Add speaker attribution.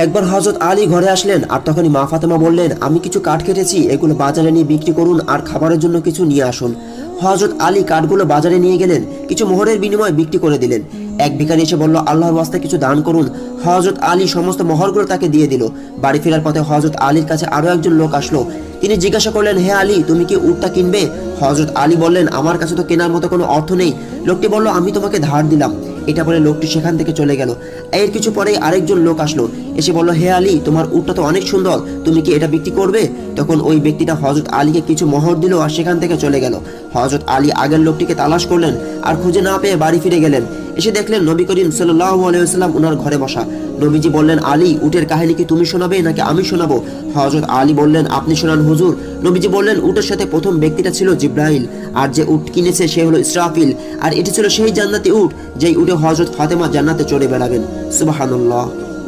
Speaker 1: একবার হযরত আলী ঘরে আসলেন আর তখনই মা ফাতেমা বললেন, আমি কিছু কাঠ কেটেছি, এগুলো বাজারে নিয়ে বিক্রি করুন আর খাবারের জন্য কিছু নিয়ে আসুন। হযরত আলী কাঠগুলো বাজারে নিয়ে গেলেন, কিছু মোহরের বিনিময়ে বিক্রি করে দিলেন। এক ভিখারি এসে বলল, আল্লাহর ওয়াস্তে কিছু দান করুন। হযরত আলী সমস্ত মোহরগুলো তাকে দিয়ে দিল। বাড়ি ফেরার পথে হযরত আলীর কাছে আরো একজন লোক আসলো। তিনি জিজ্ঞাসা করলেন, হে আলী, তুমি কি উটটা কিনবে? হযরত আলী বললেন, আমার কাছে তো কেনার মতো কোনো অর্থ নেই। লোকটি বলল, আমি তোমাকে ধার দিলাম। এটা বলে লোকটি সেখান থেকে চলে গেল। এর কিছু পরেই আরেকজন লোক আসলো, এসে বলল, হে আলী, তোমার উটটা তো অনেক সুন্দর, তুমি কি এটা বিক্রি করবে? তখন ওই ব্যক্তিটা হযরত আলীকে কিছু মোহর দিল আর সেখান থেকে চলে গেল। হযরত আলী আগের লোকটিকে তালাশ করলেন আর খুঁজে না পেয়ে বাড়ি ফিরে গেলেন। এসে দেখলেন নবী করিম সাল্লাল্লাহু আলাইহি ওয়াসাল্লাম ওনার ঘরে বসা। নবীজি বললেন, আলী, উটের কাহিনী কি তুমি শোনাবে নাকি আমি শোনাবো? হযরত আলী বললেন, আপনি শোনান হুজুর। নবীজি বললেন, উটের সাথে প্রথম ব্যক্তিটা ছিল জিব্রাইল, আর যে উট কিনেছে সে হলো ইসরাফিল, আর এটি ছিল সেই জান্নাতি উট যেই উটে হযরত ফাতেমা জান্নাতে চড়ে বেড়াবেন। সুবহানাল্লাহ।